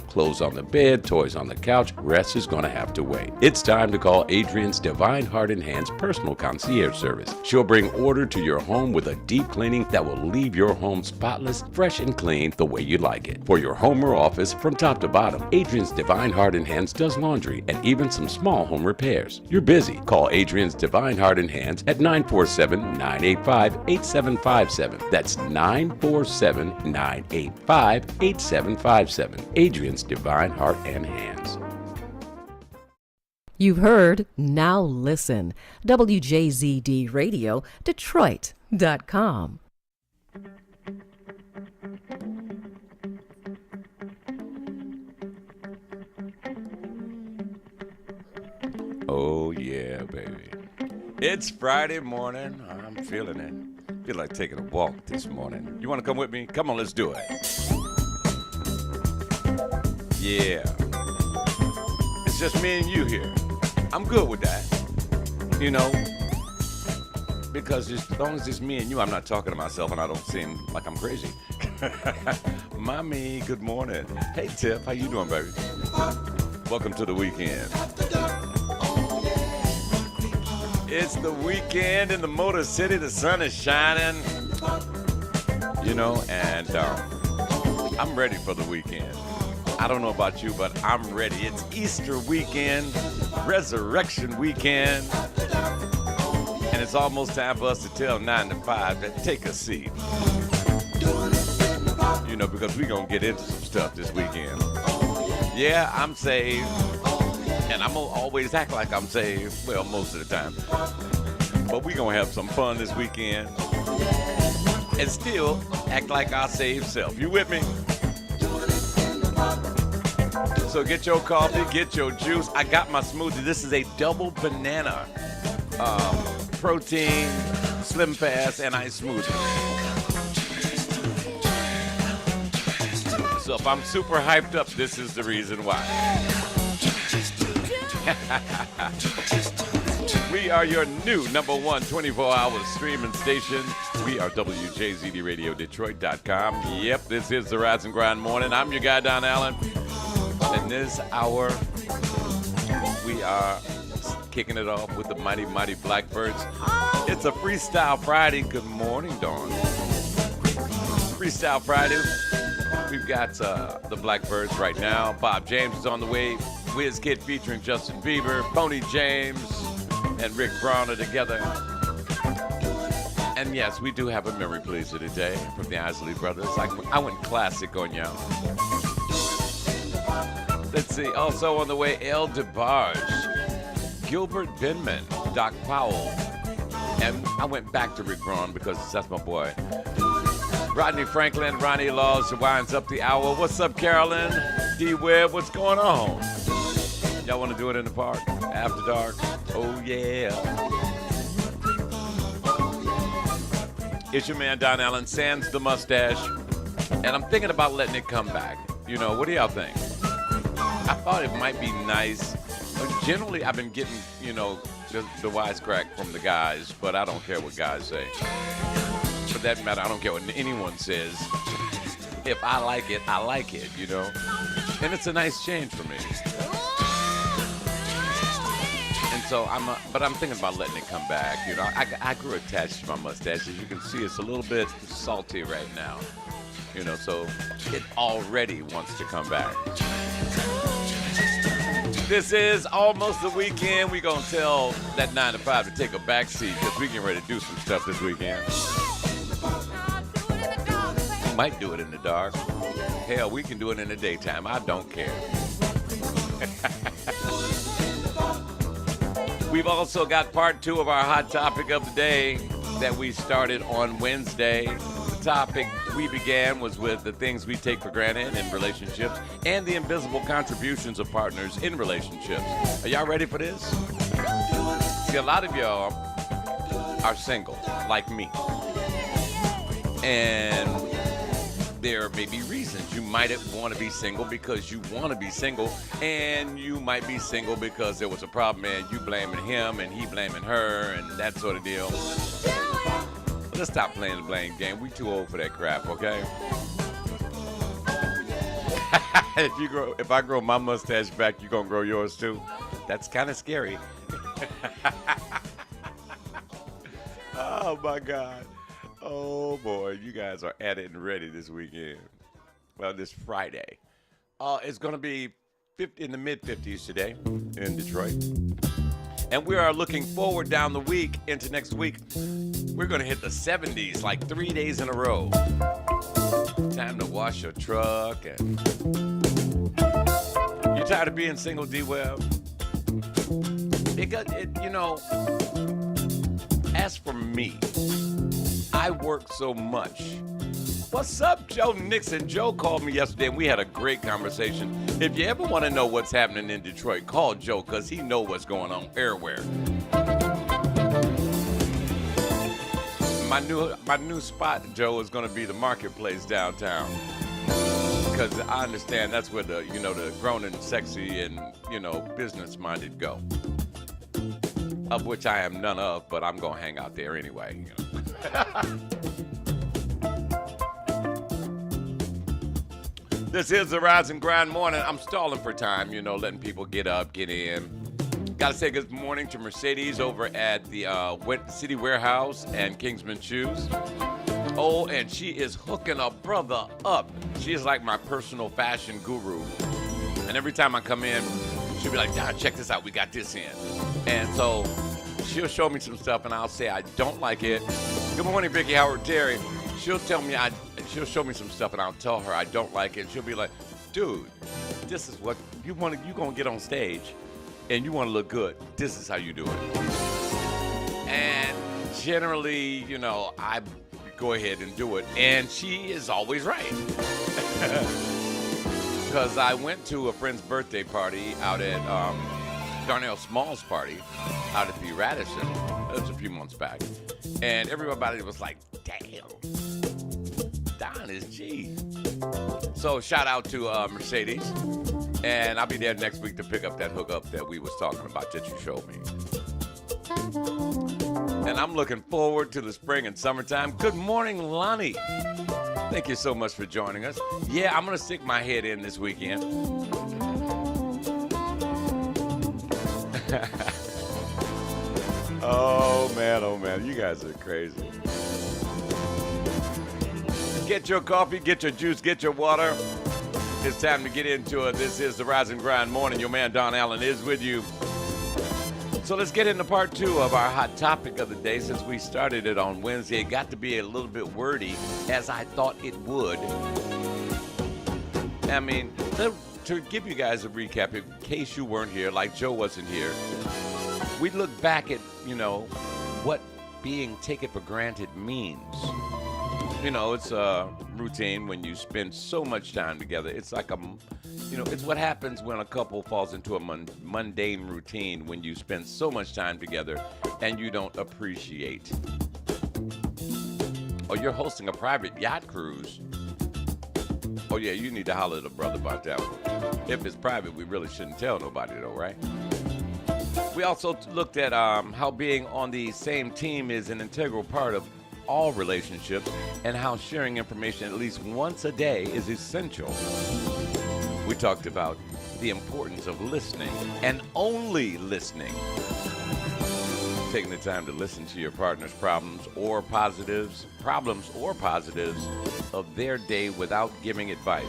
clothes on the bed, toys on the couch, rest is going to have to wait. It's time to call Adrian's Divine Heart and Hands personal concierge service. She'll bring order to your home with a deep cleaning that will leave your home spotless, fresh, and clean the way you like it. For your home or office, from top to bottom, Adrian's Divine Heart and Hands does laundry and even some small home repairs. You're busy. Call Adrian's Divine Heart and Hands at 947-985-8757. That's 947-985-8757. Adrian's Divine Heart and Hands. You've heard Now Listen. WJZD Radio, Detroit.com. Oh, yeah, baby. It's Friday morning. I'm feeling it. Feel like taking a walk this morning. You want to come with me? Come on, let's do it. Yeah. It's just me and you here. I'm good with that. You know, because as long as it's me and you, I'm not talking to myself and I don't seem like I'm crazy. Mommy, good morning. Hey, Tip, how you doing, baby? Welcome to the weekend. It's the weekend in the Motor City. The sun is shining, you know, and I'm ready for the weekend. I don't know about you, but I'm ready. It's Easter weekend, Resurrection weekend, and it's almost time for us to tell 9 to 5 to take a seat. You know, because we're going to get into some stuff this weekend. Yeah, I'm saved. And I'm going to always act like I'm saved, well, most of the time. But we're going to have some fun this weekend. And still act like our saved self. You with me? So get your coffee, get your juice. I got my smoothie. This is a double banana protein, slim fast, and ice smoothie. So if I'm super hyped up, this is the reason why. We are your new number one 24-hour streaming station. We are WJZD Radio Detroit.com. Yep, this is the Rise and Grind Morning. I'm your guy, Don Allen. And this hour, we are kicking it off with the Mighty Mighty Blackbirds. It's a Freestyle Friday. Good morning, Dawn. Freestyle Friday. We've got the Blackbirds right now. Bob James is on the way. WizKid featuring Justin Bieber, Pony James, and Rick Braun are together. And yes, we do have a memory pleaser today from the Isley Brothers. I went classic on y'all. Let's see, also on the way, El DeBarge, Gilbert Benman, Doc Powell, and I went back to Rick Braun because that's my boy. Rodney Franklin, Ronnie Laws winds up the hour. What's up, Carolyn? D-Web, what's going on? Y'all want to do it in the park? After dark? Oh, yeah. It's your man, Don Allen, sans the mustache. And I'm thinking about letting it come back. You know, what do y'all think? I thought it might be nice. Generally, I've been getting, you know, the wisecrack from the guys, but I don't care what guys say. For that matter, I don't care what anyone says. If I like it, I like it, you know? And it's a nice change for me. And so I'm thinking about letting it come back. You know, I grew attached to my mustache. As you can see, it's a little bit salty right now. You know, so it already wants to come back. This is almost the weekend. We're going to tell that 9 to 5 to take a back seat because we're getting ready to do some stuff this weekend. We might do it in the dark. Hell, we can do it in the daytime. I don't care. We've also got part 2 of our hot topic of the day that we started on Wednesday. The topic we began was with the things we take for granted in relationships and the invisible contributions of partners in relationships. Are y'all ready for this? See, a lot of y'all are single, like me. And there may be reasons. You might want to be single because you want to be single, and you might be single because there was a problem and you blaming him and he blaming her and that sort of deal. Let's stop playing the blame game. We too old for that crap, okay? if I grow my mustache back, you gonna grow yours too? That's kind of scary. Oh my God. Oh boy, you guys are at it and ready this weekend. Well, this Friday. It's gonna be in the mid 50s today in Detroit. And we are looking forward down the week into next week. We're going to hit the 70s like 3 days in a row. Time to wash your truck. And you tired of being single, D-Web? As for me, I work so much. What's up, Joe Nixon? Joe called me yesterday, and we had a great conversation. If you ever want to know what's happening in Detroit, call Joe, because he knows what's going on everywhere. My new spot, Joe, is going to be the marketplace downtown. Because I understand that's where the grown and sexy and, business-minded go. Of which I am none of, but I'm going to hang out there anyway. This is the Rise and Grind morning. I'm stalling for time, letting people get up, get in. Got to say good morning to Mercedes over at the City Warehouse and Kingsman Shoes. Oh, and she is hooking a brother up. She is like my personal fashion guru. And every time I come in, she'll be like, Don, check this out. We got this in. And so she'll show me some stuff, and I'll say I don't like it. Good morning, Vicky Howard Terry. She'll tell me she'll show me some stuff, and I'll tell her I don't like it. She'll be like, dude, this is what you want. You gonna get on stage, and you want to look good. This is how you do it. And generally, I go ahead and do it, and she is always right. Because I went to a friend's birthday party out at Darnell Small's party out at the Radisson. That was a few months back, and everybody was like, damn. Don is G. So shout out to Mercedes. And I'll be there next week to pick up that hookup that we was talking about that you showed me. And I'm looking forward to the spring and summertime. Good morning, Lonnie. Thank you so much for joining us. Yeah, I'm going to stick my head in this weekend. Oh, man. You guys are crazy. Get your coffee, get your juice, get your water. It's time to get into it. This is the Rise and Grind morning. Your man Don Allen is with you. So let's get into part 2 of our hot topic of the day. Since we started it on Wednesday, it got to be a little bit wordy, as I thought it would. I mean, to give you guys a recap, in case you weren't here, like Joe wasn't here, we look back at, what being taken for granted means. It's a routine when you spend so much time together. It's like it's what happens when a couple falls into a mundane routine when you spend so much time together and you don't appreciate. Or you're hosting a private yacht cruise. Oh, yeah, you need to holler at a brother about that one. If it's private, we really shouldn't tell nobody, though, right? We also looked at how being on the same team is an integral part of all relationships, and how sharing information at least once a day is essential. We talked about the importance of listening, and only listening. Taking the time to listen to your partner's problems or positives of their day without giving advice.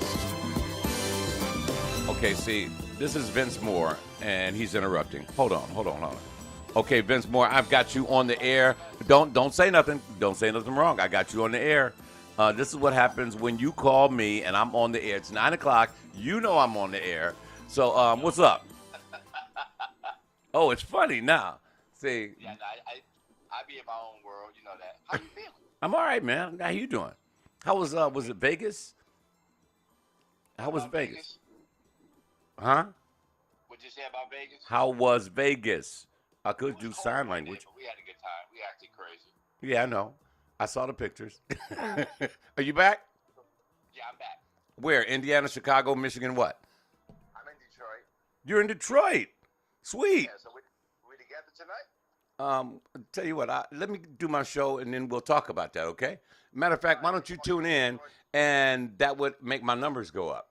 Okay, see, this is Vince Moore, and he's interrupting. Hold on. Okay, Vince Moore, I've got you on the air. Don't say nothing. Don't say nothing wrong. I got you on the air. This is what happens when you call me and I'm on the air. It's 9 o'clock. You know I'm on the air. So, what's up? Oh, it's funny now. See. Yeah, I be in my own world. You know that. How you feeling? I'm all right, man. How you doing? How was it Vegas? How was Vegas? Huh? What'd you say about Vegas? How was Vegas? I could do sign language. We had a good time. We acted crazy. Yeah, I know. I saw the pictures. Are you back? Yeah, I'm back. Where? Indiana, Chicago, Michigan, what? I'm in Detroit. You're in Detroit. Sweet. Yeah, so we together tonight? Tell you what, let me do my show and then we'll talk about that, okay? Matter of fact, why don't you tune in and that would make my numbers go up.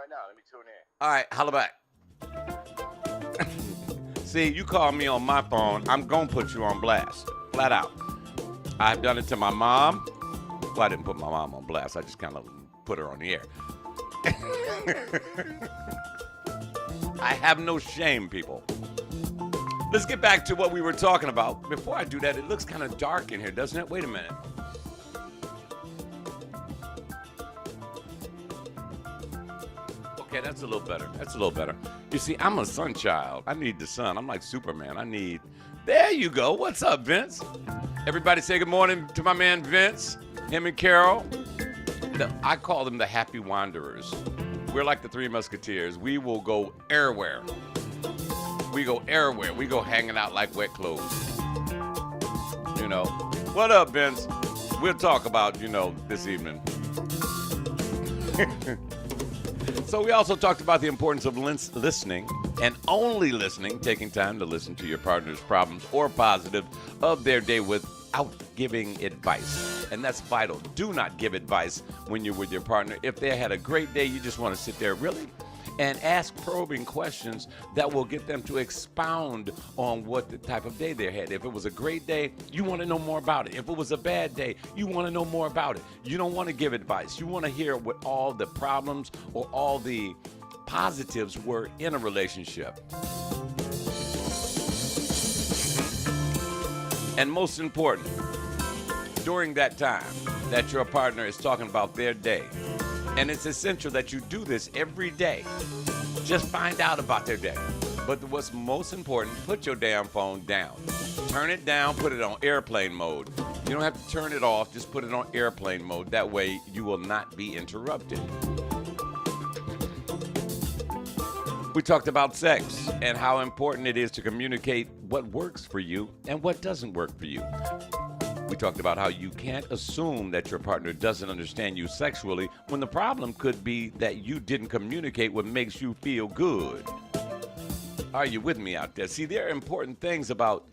right now. Let me tune in. All right, holla back. See, you call me on my phone, I'm going to put you on blast. Flat out. I've done it to my mom. Well, I didn't put my mom on blast. I just kind of put her on the air. I have no shame, people. Let's get back to what we were talking about. Before I do that, it looks kind of dark in here, doesn't it? Wait a minute. Okay, that's a little better. That's a little better. You see, I'm a sun child. I need the sun. I'm like Superman. There you go. What's up, Vince? Everybody say good morning to my man Vince, him and Carol. I call them the Happy Wanderers. We're like the Three Musketeers. We will go everywhere. We go everywhere. We go hanging out like wet clothes. You know. What up, Vince? We'll talk about, this evening. So we also talked about the importance of listening and only listening, taking time to listen to your partner's problems or positive of their day without giving advice. And that's vital. Do not give advice when you're with your partner. If they had a great day, you just want to sit there, really? And ask probing questions that will get them to expound on what the type of day they had. If it was a great day, you want to know more about it. If it was a bad day, you want to know more about it. You don't want to give advice. You want to hear what all the problems or all the positives were in a relationship. And most important, during that time that your partner is talking about their day, and it's essential that you do this every day. Just find out about their day. But what's most important, put your damn phone down. Turn it down, put it on airplane mode. You don't have to turn it off, just put it on airplane mode. That way you will not be interrupted. We talked about sex and how important it is to communicate what works for you and what doesn't work for you. We talked about how you can't assume that your partner doesn't understand you sexually when the problem could be that you didn't communicate what makes you feel good. Are you with me out there? See, there are important things about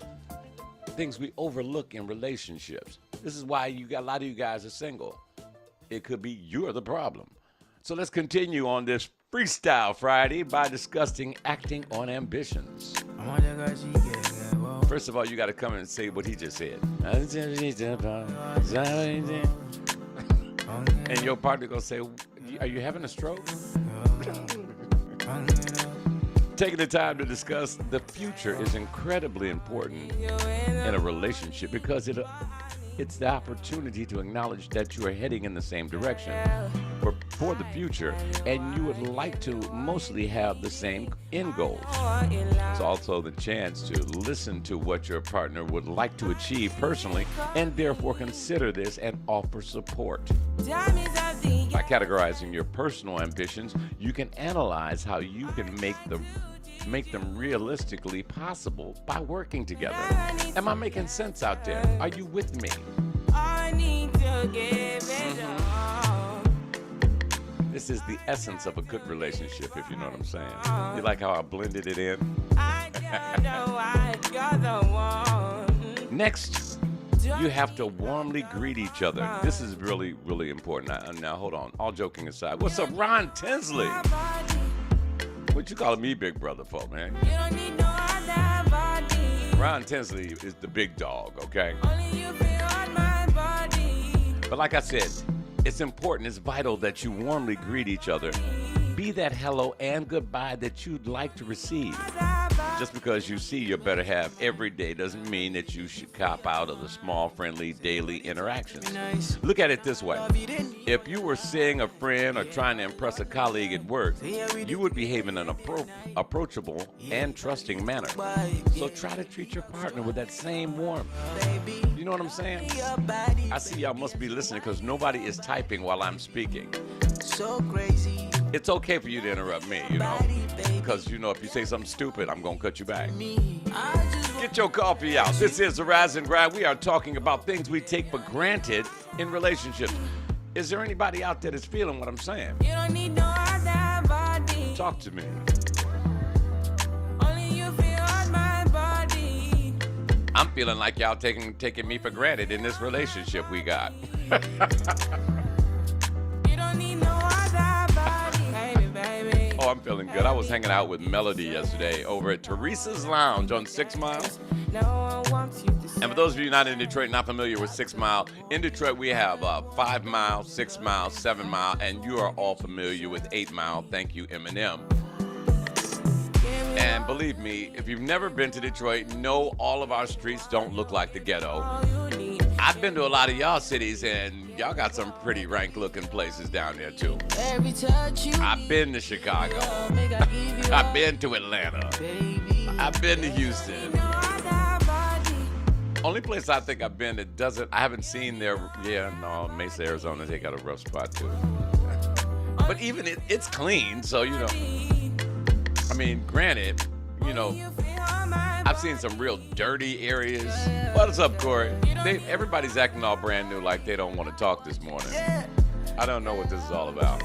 things we overlook in relationships. This is why a lot of you guys are single. It could be you're the problem. So let's continue on this Freestyle Friday by discussing acting on ambitions. First of all, you got to come in and say what he just said. And your partner going to say, are you having a stroke? Taking the time to discuss the future is incredibly important in a relationship because it's the opportunity to acknowledge that you are heading in the same direction for the future, and you would like to mostly have the same end goals. It's also the chance to listen to what your partner would like to achieve personally, and therefore consider this and offer support. By categorizing your personal ambitions, you can analyze how you can make them realistically possible by working together. Am I making sense out there? Are you with me? I need to give it all. This is the essence of a good relationship, if you know what I'm saying. You like how I blended it in? Next, you have to warmly greet each other. This is really, really important. Now, hold on. All joking aside. What's up, Ron Tinsley? What you calling me big brother for, man? Ron Tinsley is the big dog, okay? But like I said, it's important, it's vital that you warmly greet each other. Be that hello and goodbye that you'd like to receive. Just because you see your better half every day doesn't mean that you should cop out of the small, friendly, daily interactions. Look at it this way. If you were seeing a friend or trying to impress a colleague at work, you would behave in an approachable and trusting manner. So try to treat your partner with that same warmth. You know what I'm saying? I see y'all must be listening because nobody is typing while I'm speaking. So crazy. It's okay for you to interrupt me, because, if you say something stupid, I'm going to cut you back. Get your coffee out. This is the Rise and Grind. We are talking about things we take for granted in relationships. Is there anybody out there that's feeling what I'm saying? You don't need no other body. Talk to me. Only you feel on my body. I'm feeling like y'all taking me for granted in this relationship we got. You don't need no other body. Baby, baby. I'm feeling good. I was hanging out with Melody yesterday over at Teresa's Lounge on 6 Mile. And for those of you not in Detroit, not familiar with 6 Mile, in Detroit we have 5 Mile, 6 Mile, 7 Mile, and you are all familiar with 8 Mile. Thank you, Eminem. And believe me, if you've never been to Detroit, no, all of our streets don't look like the ghetto. I've been to a lot of y'all cities, and y'all got some pretty rank-looking places down there, too. I've been to Chicago. I've been to Atlanta. I've been to Houston. Only place I think I've been that doesn't, I haven't seen Mesa, Arizona, they got a rough spot, too. But even it's clean, so, you know. I mean, granted, you know, I've seen some real dirty areas. What's up, Corey? Everybody's acting all brand new like they don't want to talk this morning. I don't know what this is all about.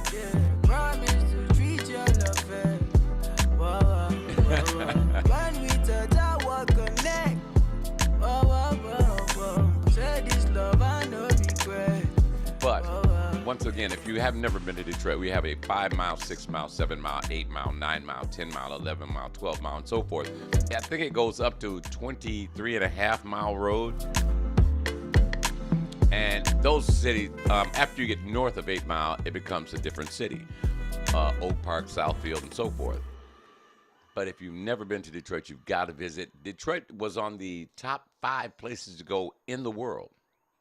But once again, if you have never been to Detroit, we have a 5 Mile, 6 Mile, 7 Mile, 8 Mile, 9 Mile, 10 Mile, 11 Mile, 12 Mile, and so forth. I think it goes up to 23.5 Mile Road. And those cities, after you get north of 8 Mile, it becomes a different city. Oak Park, Southfield, and so forth. But if you've never been to Detroit, you've got to visit. Detroit was on the top 5 places to go in the world.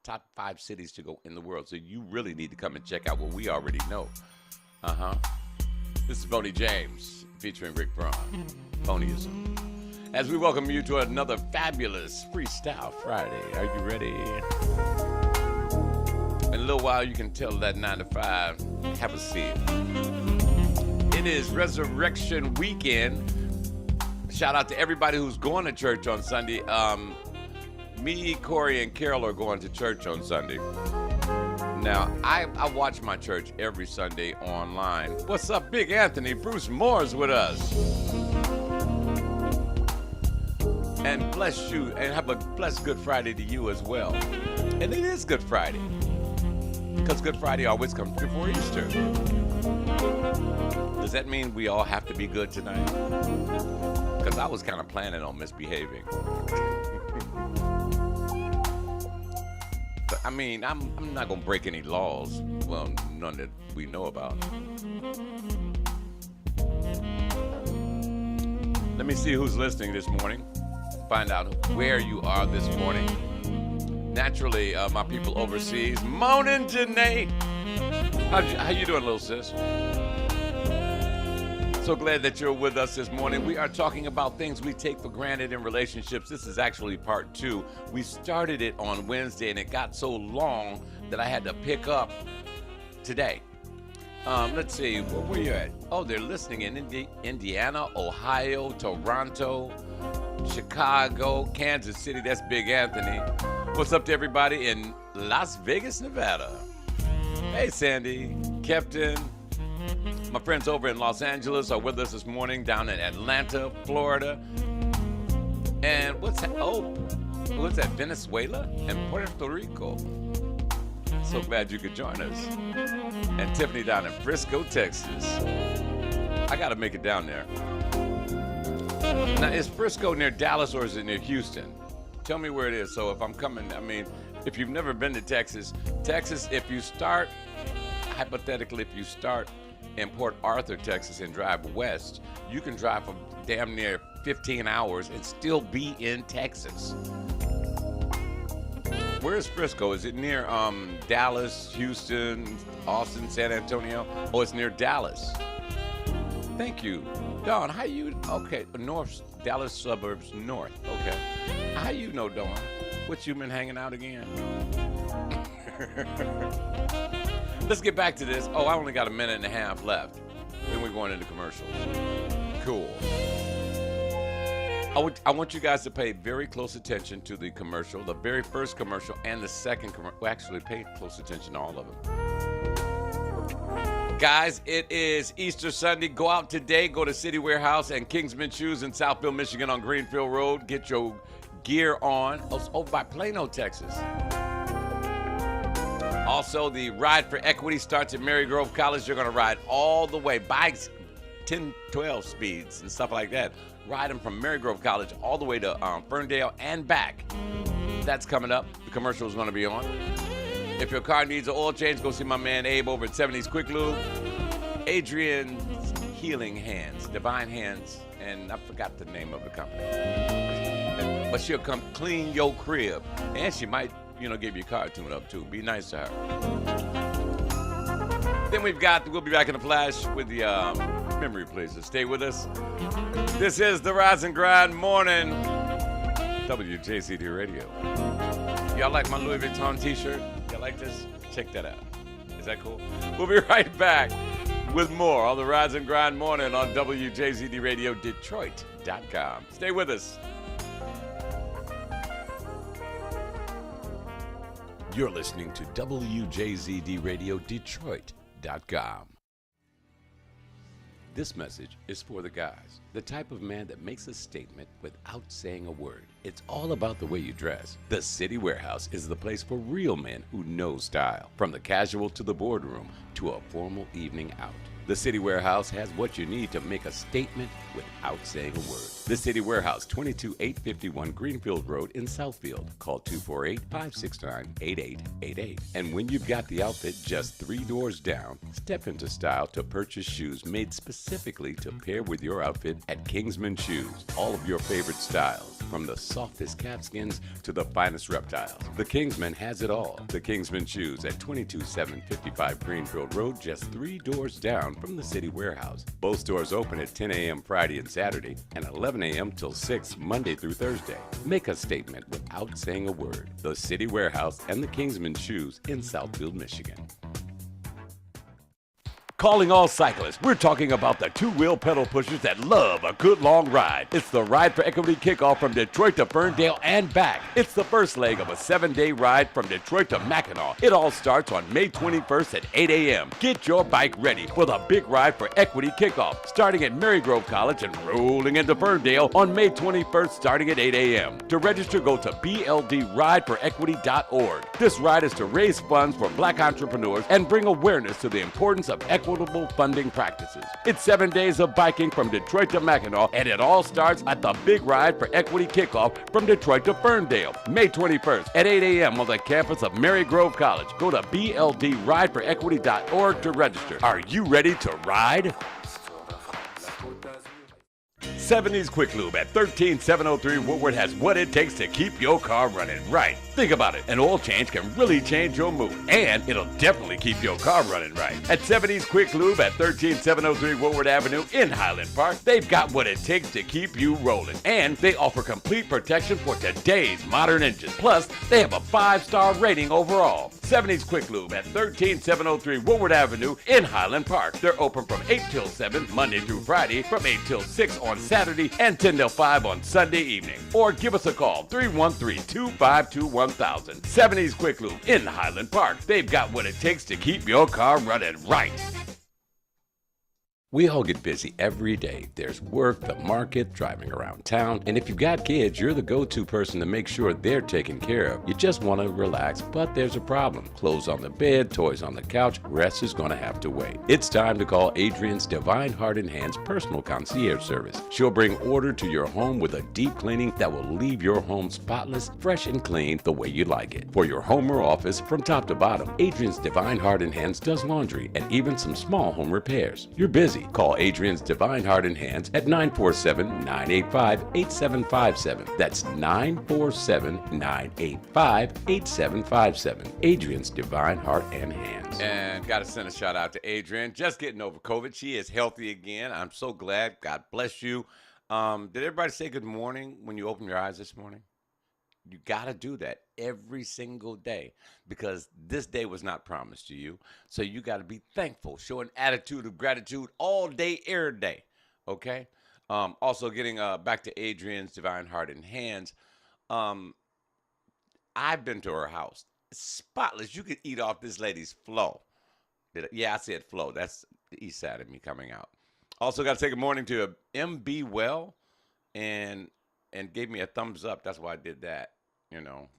Top 5 cities to go in the world. So you really need to come and check out what we already know. This is Boney James featuring Rick Braun. Boneyism. As we welcome you to another fabulous Freestyle Friday. Are you ready? In a little while, you can tell that 9 to 5. Have a seat. It is Resurrection Weekend. Shout out to everybody who's going to church on Sunday. Me, Corey, and Carol are going to church on Sunday. Now, I watch my church every Sunday online. What's up, Big Anthony? Bruce Moore's with us. And bless you, and have a blessed Good Friday to you as well. And it is Good Friday, because Good Friday always comes before Easter. Does that mean we all have to be good tonight? Because I was kind of planning on misbehaving. I mean, I'm not going to break any laws. Well, none that we know about. Let me see who's listening this morning. Find out where you are this morning. Naturally, my people overseas. Moaning Janae. How you doing, little sis? So glad that you're with us this morning. We are talking about things we take for granted in relationships. This is actually part 2. We started it on Wednesday, and it got so long that I had to pick up today. Let's see, where were you at? Oh, they're listening in Indiana, Ohio, Toronto, Chicago, Kansas City. That's Big Anthony. What's up to everybody in Las Vegas, Nevada? Hey, Sandy, Captain. My friends over in Los Angeles are with us this morning, down in Atlanta, Florida. And what's that? Oh, what's that? Venezuela and Puerto Rico. So glad you could join us. And Tiffany down in Frisco, Texas. I got to make it down there. Now, is Frisco near Dallas or is it near Houston? Tell me where it is. So if I'm coming, I mean, if you've never been to Texas, if you start, hypothetically, if you start in Port Arthur, Texas, and drive west, you can drive for damn near 15 hours and still be in Texas. Where is Frisco? Is it near Dallas, Houston, Austin, San Antonio? Oh, it's near Dallas. Thank you. Dawn, how you, okay, north, Dallas suburbs north, okay. How you know, Dawn? What you been hanging out again? Let's get back to this. Oh, I only got a minute and a half left. Then we're going into commercials. Cool. I want you guys to pay very close attention to the commercial, the very first commercial and the second commercial. Well, actually, pay close attention to all of them. Guys, it is Easter Sunday. Go out today. Go to City Warehouse and Kingsman Shoes in Southfield, Michigan on Greenfield Road. Get your gear on. Oh, by Plano, Texas. Also, the Ride for Equity starts at Mary Grove College. You're going to ride all the way. 10, 12 speeds and stuff like that. Ride them from Marygrove College all the way to Ferndale and back. That's coming up. The commercial is going to be on. If your car needs an oil change, go see my man Abe over at 70s Quick Lube. Adrian's Healing Hands, Divine Hands, and I forgot the name of the company. But she'll come clean your crib, and she might, give your car a tune-up too. Be nice to her. Then we'll be back in a flash with the memory places. Stay with us. This is the Rise and Grind Morning, WJCD Radio. Y'all like my Louis Vuitton t-shirt? Y'all like this? Check that out. Is that cool? We'll be right back with more on the Rise and Grind Morning on WJZD Radio Detroit.com. Stay with us. You're listening to WJZD Radio Detroit.com. This message is for the guys, the type of man that makes a statement without saying a word. It's all about the way you dress. The City Warehouse is the place for real men who know style, from the casual to the boardroom to a formal evening out. The City Warehouse has what you need to make a statement without saying a word. The City Warehouse, 22851 Greenfield Road in Southfield. Call 248-569-8888. And when you've got the outfit just 3 doors down, step into style to purchase shoes made specifically to pair with your outfit at Kingsman Shoes. All of your favorite styles, from the softest calfskins to the finest reptiles. The Kingsman has it all. The Kingsman Shoes at 22755 Greenfield Road, just 3 doors down from the City Warehouse. Both stores open at 10 a.m. Friday and Saturday and 11 a.m. till 6 Monday through Thursday. Make a statement without saying a word. The City Warehouse and the Kingsman Shoes in Southfield, Michigan. Calling all cyclists, we're talking about the two-wheel pedal pushers that love a good long ride. It's the Ride for Equity kickoff from Detroit to Ferndale and back. It's the first leg of a 7-day ride from Detroit to Mackinac. It all starts on May 21st at 8 a.m. Get your bike ready for the big Ride for Equity kickoff, starting at Marygrove College and rolling into Ferndale on May 21st starting at 8 a.m. To register, go to bldrideforequity.org. This ride is to raise funds for black entrepreneurs and bring awareness to the importance of equitable funding practices. It's 7 days of biking from Detroit to Mackinac, and it all starts at the Big Ride for Equity kickoff from Detroit to Ferndale, May 21st at 8 a.m. on the campus of Marygrove College. Go to bldrideforequity.org to register. Are you ready to ride? 70s Quick Lube at 13703 Woodward has what it takes to keep your car running right. Think about it. An oil change can really change your mood, and it'll definitely keep your car running right. At 70s Quick Lube at 13703 Woodward Avenue in Highland Park, they've got what it takes to keep you rolling, and they offer complete protection for today's modern engines. Plus, they have a 5-star rating overall. 70s Quick Lube at 13703 Woodward Avenue in Highland Park. They're open from 8 till 7 Monday through Friday, from 8 till 6 on Saturday, and 10 till 5 on Sunday evening. Or give us a call, 313-252-1000. 70s Quick Lube in Highland Park. They've got what it takes to keep your car running right. We all get busy every day. There's work, the market, driving around town, and if you've got kids, you're the go-to person to make sure they're taken care of. You just want to relax, but there's a problem. Clothes on the bed, toys on the couch, rest is going to have to wait. It's time to call Adrian's Divine Heart and Hands personal concierge service. She'll bring order to your home with a deep cleaning that will leave your home spotless, fresh and clean the way you like it. For your home or office, from top to bottom, Adrian's Divine Heart and Hands does laundry and even some small home repairs. You're busy. Call Adrian's Divine Heart and Hands at 947-985-8757. That's 947-985-8757. Adrian's Divine Heart and Hands. And got to send a shout out to Adrian. Just getting over COVID. She is healthy again. I'm so glad. God bless you. Did everybody say good morning when you opened your eyes this morning? You got to do that every single day, because this day was not promised to you. So you got to be thankful, show an attitude of gratitude all day, every day. Okay. Also getting back to Adrian's Divine Heart and Hands. I've been to her house. It's spotless. You could eat off this lady's flow. Yeah, I said flow. That's the east side of me coming out. Also got to say good morning to MB Well and gave me a thumbs up. That's why I did that.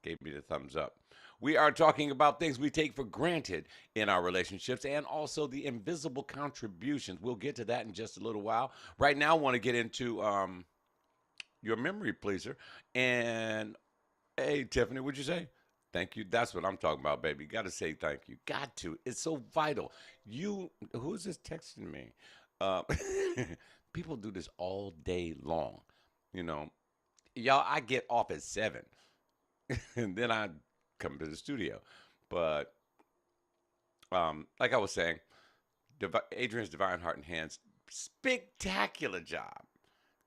Gave me the thumbs up. We are talking about things we take for granted in our relationships and also the invisible contributions. We'll get to that in just a little while. Right now, I want to get into your memory pleaser. And hey, Tiffany, what'd you say? Thank you. That's what I'm talking about, baby. Got to say thank you. Got to. It's so vital. Who's this texting me? Uh, people do this all day long. You know, y'all, I get off at 7 and then I come to the studio. But like I was saying, Adrian's Divine Heart and Hands, spectacular job.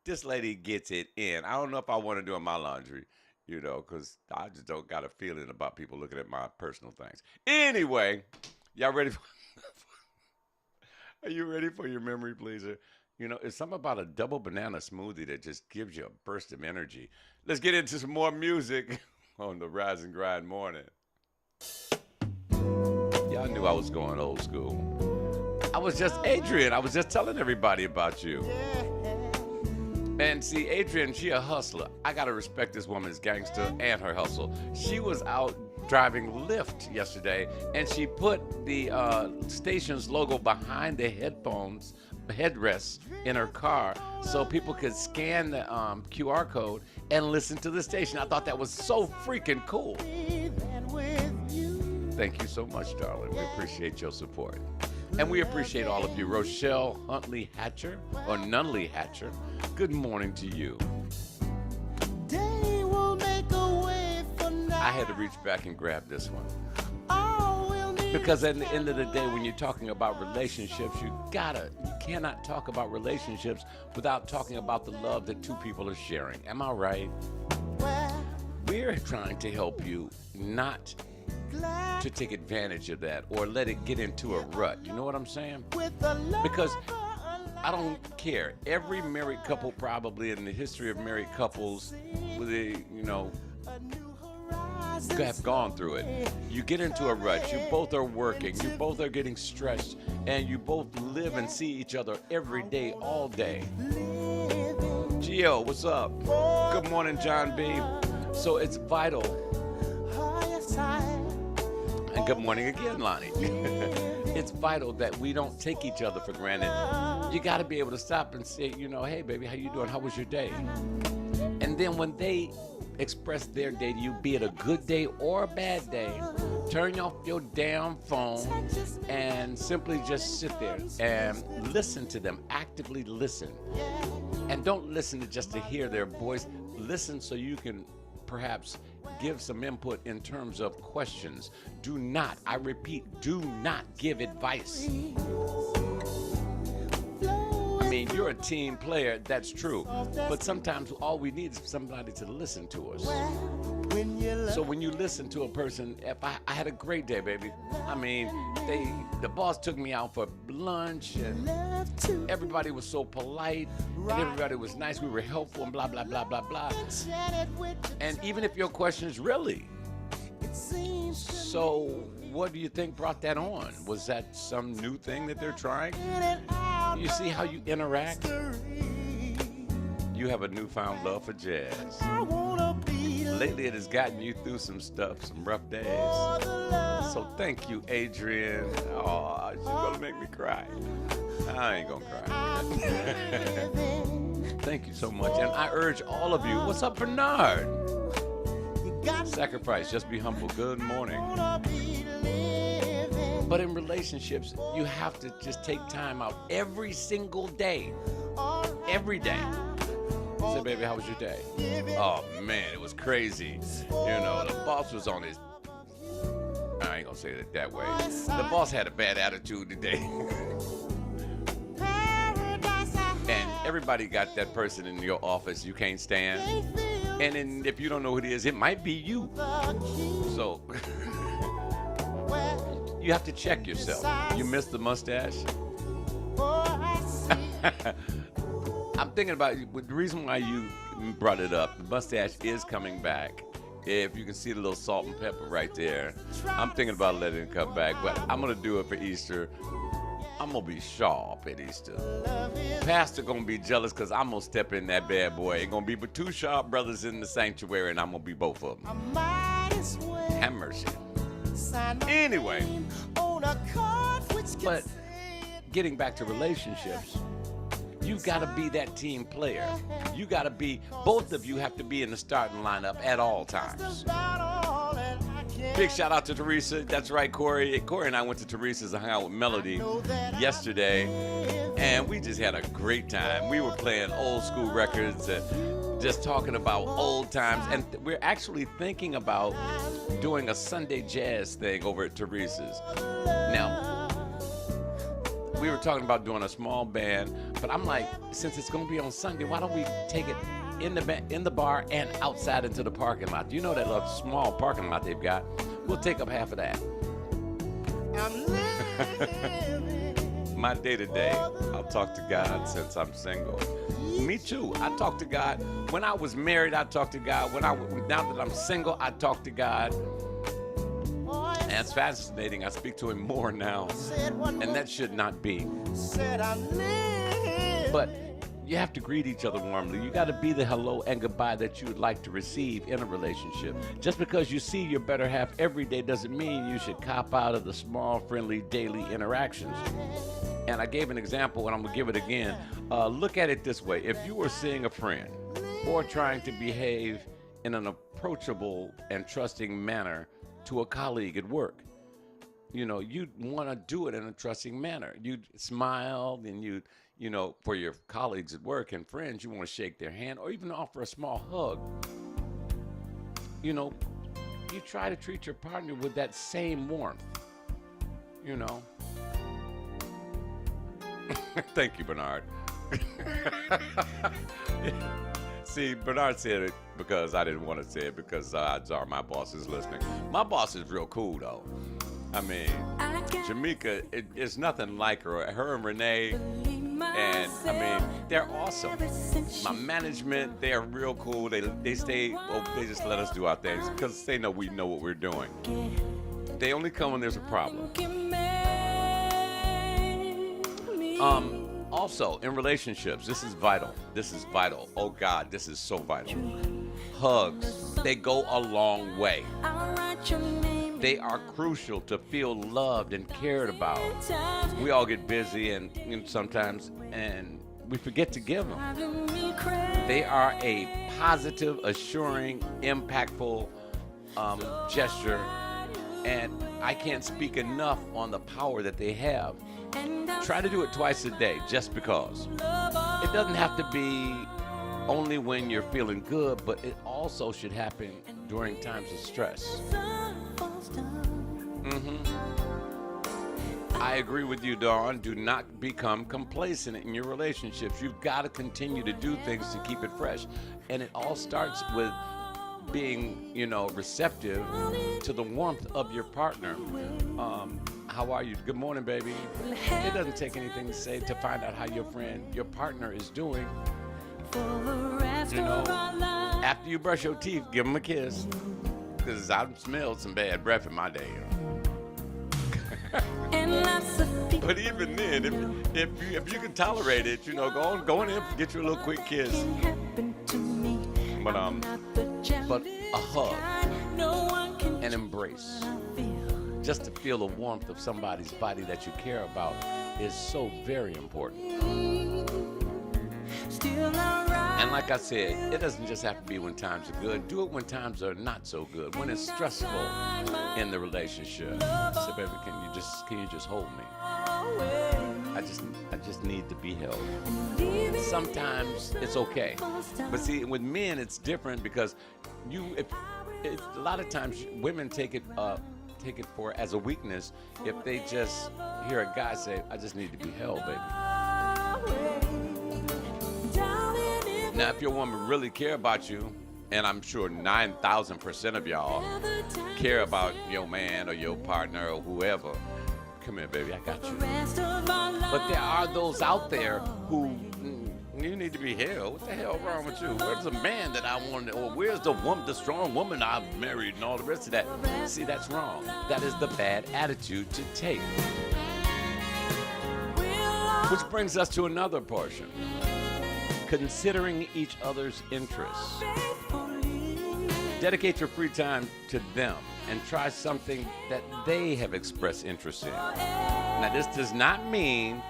This lady gets it in. I don't know if I want to do my laundry, because I just don't got a feeling about people looking at my personal things. Anyway, y'all ready? Are you ready for your memory pleaser? It's something about a double banana smoothie that just gives you a burst of energy. Let's get into some more music on the Rise and Grind morning. Y'all knew I was going old school. I was just Adrian. I was just telling everybody about you. And see, Adrian, she a hustler. I got to respect this woman's gangster and her hustle. She was out driving Lyft yesterday, and she put the station's logo behind the headrests in her car so people could scan the QR code and listen to the station. I thought that was so freaking cool. Thank you so much, darling. We appreciate your support. And we appreciate all of you. Rochelle Huntley Hatcher, or Nunley Hatcher, good morning to you. I had to reach back and grab this one. Because at the end of the day, when you're talking about relationships, you cannot talk about relationships without talking about the love that two people are sharing. Am I right? We're trying to help you not to take advantage of that or let it get into a rut. You know what I'm saying? Because I don't care. Every married couple probably in the history of married couples, have gone through it. You get into a rut. You both are working. You both are getting stressed. And you both live and see each other every day, all day. Gio, what's up? Good morning, John B. So it's vital. And good morning again, Lonnie. It's vital that we don't take each other for granted. You got to be able to stop and say, hey, baby, how you doing? How was your day? And then when they express their day to you, be it a good day or a bad day, turn off your damn phone and simply just sit there and listen to them. Actively listen. And don't listen just to hear their voice. Listen so you can perhaps give some input in terms of questions. Do not, I repeat, do not give advice. I mean, you're a team player, that's true. But sometimes all we need is somebody to listen to us. So when you listen to a person, if I had a great day, baby. I mean, the boss took me out for lunch, and everybody was so polite, and everybody was nice. We were helpful, and blah, blah, blah, blah, blah. And even if your question is really, so what do you think brought that on? Was that some new thing that they're trying? You see how you interact? You have a newfound love for jazz. Lately, it has gotten you through some stuff, some rough days. So thank you, Adrian. Oh, she's gonna make me cry. I ain't gonna cry. Thank you so much. And I urge all of you, what's up, Bernard? Sacrifice, just be humble. Good morning. But in relationships, you have to just take time out every single day. Every day. Say, baby, how was your day? Oh, man, it was crazy. The boss was on his... I ain't gonna say it that way. The boss had a bad attitude today. And everybody got that person in your office you can't stand. And then if you don't know who it is, it might be you. So... You have to check yourself. You missed the mustache? I'm thinking about the reason why you brought it up. The mustache is coming back. If you can see the little salt and pepper right there, I'm thinking about letting it come back. But I'm going to do it for Easter. I'm going to be sharp at Easter. Pastor going to be jealous because I'm going to step in that bad boy. It's going to be but two sharp brothers in the sanctuary, and I'm going to be both of them. Have mercy. Anyway, but getting back to relationships, you got to be that team player. You got to be, both of you have to be in the starting lineup at all times. Big shout out to Teresa. That's right, Corey. Corey and I went to Teresa's and hung out with Melody yesterday, and we just had a great time. We were playing old school records and just talking about old times, and we're actually thinking about doing a Sunday jazz thing over at Teresa's. Now, we were talking about doing a small band, but I'm like, since it's going to be on Sunday, why don't we take it in the bar and outside into the parking lot? You know that little small parking lot they've got? We'll take up half of that. My day-to-day, I'll talk to God since I'm single. Me too. I talk to God. When I was married, I talked to God. Now that I'm single, I talk to God. And it's fascinating. I speak to him more now. And that should not be. But you have to greet each other warmly. You got to be the hello and goodbye that you would like to receive in a relationship. Just because you see your better half every day doesn't mean you should cop out of the small, friendly, daily interactions. And I gave an example, and I'm going to give it again. Look at it this way. If you were seeing a friend or trying to behave in an approachable and trusting manner to a colleague at work, you know, you'd want to do it in a trusting manner. You'd smile, and you know, for your colleagues at work and friends, you want to shake their hand or even offer a small hug. You know, you try to treat your partner with that same warmth, you know. Thank you, Bernard. See, Bernard said it because I didn't want to say it, because odds are my boss is listening. My boss is real cool, though. I mean, Jamaica, it's nothing like her. Her and Renee, and I mean, they're awesome. My management, they're real cool. They just let us do our things because they know we know what we're doing. They only come when there's a problem. Also, in relationships, this is vital. This is vital. Oh God, this is so vital. Hugs, they go a long way. They are crucial to feel loved and cared about. We all get busy and sometimes we forget to give them. They are a positive, assuring, impactful gesture, and I can't speak enough on the power that they have. Try to do it twice a day, just because. It doesn't have to be only when you're feeling good, but it also should happen during times of stress. I agree with you, Dawn. Do not become complacent in your relationships. You've got to continue to do things to keep it fresh. And it all starts with being, you know, receptive to the warmth of your partner. How are you? Good morning, baby. It doesn't take anything to say to find out how your partner is doing. You know, after you brush your teeth, give them a kiss. Because I've smelled some bad breath in my day. But even then, if you can tolerate it, you know, go on in and get you a little quick kiss. But a hug, an embrace, just to feel the warmth of somebody's body that you care about is so very important. And like I said, it doesn't just have to be when times are good. Do it when times are not so good, when it's stressful in the relationship. Say, baby, can you just hold me? I just need to be held. Sometimes it's okay, but see, with men it's different because a lot of times women take it for as a weakness if they just hear a guy say, "I just need to be held, baby." Now, if your woman really care about you, and I'm sure 9,000% of y'all care about your man or your partner or whoever, come here, baby, I got you. But there are those out there who, you need to be held. What the hell wrong with you? Where's the man that I wanted? Or where's the strong woman I've married and all the rest of that? See, that's wrong. That is the bad attitude to take. Which brings us to another portion. Considering each other's interests. Dedicate your free time to them and try something that they have expressed interest in. Now, this does not mean